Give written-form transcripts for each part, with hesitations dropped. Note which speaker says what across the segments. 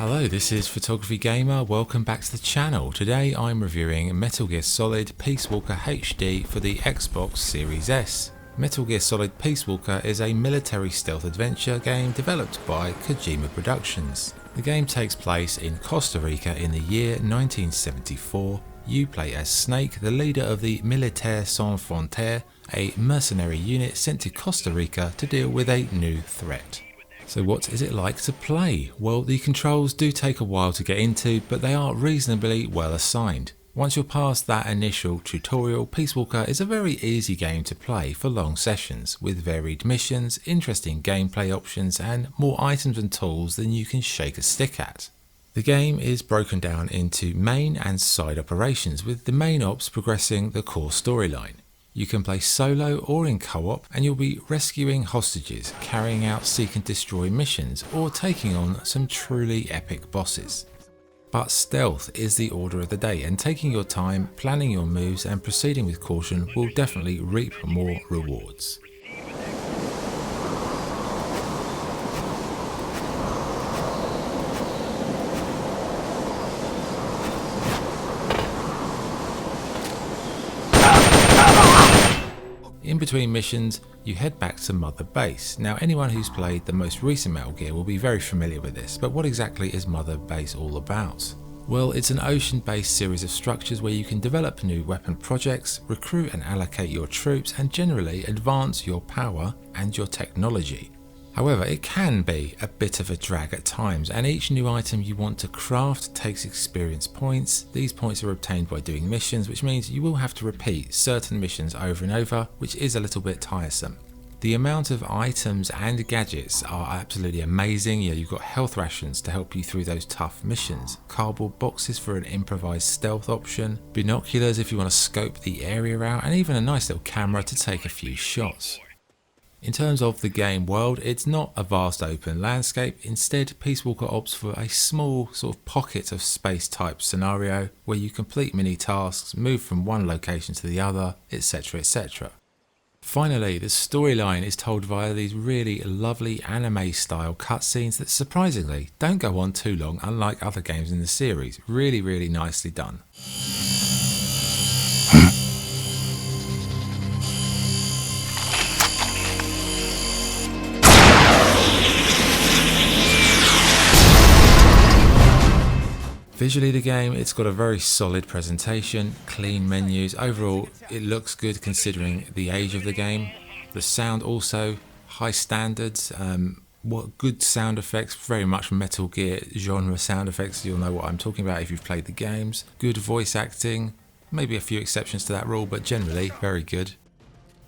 Speaker 1: Hello, this is Photography Gamer. Welcome back to the channel. Today I'm reviewing Metal Gear Solid Peace Walker HD for the Xbox Series S. Metal Gear Solid Peace Walker is a military stealth adventure game developed by Kojima Productions. The game takes place in Costa Rica in the year 1974. You play as Snake, the leader of the Militaire Sans Frontières, a mercenary unit sent to Costa Rica to deal with a new threat. So what is it like to play? Well, the controls do take a while to get into, but they are reasonably well assigned. Once you're past that initial tutorial, Peace Walker is a very easy game to play for long sessions, with varied missions, interesting gameplay options and more items and tools than you can shake a stick at. The game is broken down into main and side operations, with the main ops progressing the core storyline. You can play solo or in co-op and you'll be rescuing hostages, carrying out seek and destroy missions or taking on some truly epic bosses. But stealth is the order of the day, and taking your time, planning your moves and proceeding with caution will definitely reap more rewards. In between missions, you head back to Mother Base. Now, anyone who's played the most recent Metal Gear will be very familiar with this, but what exactly is Mother Base all about? Well, it's an ocean-based series of structures where you can develop new weapon projects, recruit and allocate your troops, and generally advance your power and your technology. However, it can be a bit of a drag at times, and each new item you want to craft takes experience points. These points are obtained by doing missions, which means you will have to repeat certain missions over and over, which is a little bit tiresome. The amount of items and gadgets are absolutely amazing. You've got health rations to help you through those tough missions, cardboard boxes for an improvised stealth option, binoculars if you want to scope the area out, and even a nice little camera to take a few shots. In terms of the game world, it's not a vast open landscape. Instead, Peace Walker opts for a small sort of pocket of space type scenario where you complete mini tasks, move from one location to the other, etc, etc. Finally, the storyline is told via these really lovely anime style cutscenes that surprisingly don't go on too long, unlike other games in the series. Really nicely done. Visually, the game, it's got a very solid presentation, clean menus. Overall, it looks good considering the age of the game. The sound also, high standards, what good sound effects, very much Metal Gear genre sound effects. You'll know what I'm talking about if you've played the games. Good voice acting, maybe a few exceptions to that rule, but generally very good.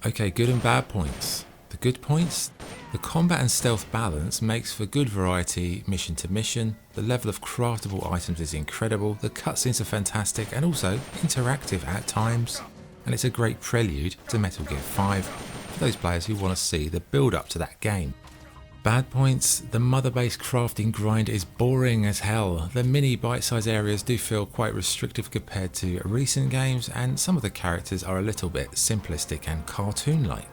Speaker 1: Okay, good and bad points. The good points? The combat and stealth balance makes for good variety mission to mission. The level of craftable items is incredible, the cutscenes are fantastic and also interactive at times. And it's a great prelude to Metal Gear 5 for those players who want to see the build up to that game. Bad points, the Mother Base crafting grind is boring as hell. The mini bite-sized areas do feel quite restrictive compared to recent games, and some of the characters are a little bit simplistic and cartoon-like.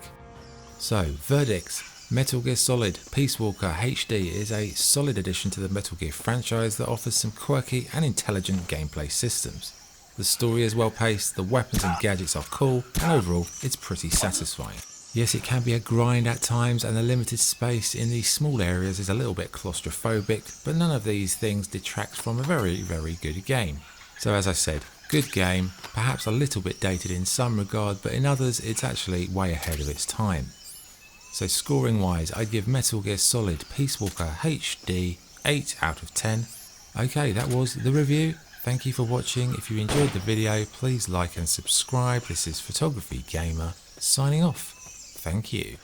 Speaker 1: So, verdict. Metal Gear Solid Peace Walker HD is a solid addition to the Metal Gear franchise that offers some quirky and intelligent gameplay systems. The story is well paced, the weapons and gadgets are cool, and overall it's pretty satisfying. Yes, it can be a grind at times, and the limited space in these small areas is a little bit claustrophobic, but none of these things detract from a very good game. So as I said, good game, perhaps a little bit dated in some regard, but in others it's actually way ahead of its time. So scoring wise, I'd give Metal Gear Solid Peace Walker HD 8 out of 10. Okay, that was the review. Thank you for watching. If you enjoyed the video, please like and subscribe. This is Photography Gamer signing off. Thank you.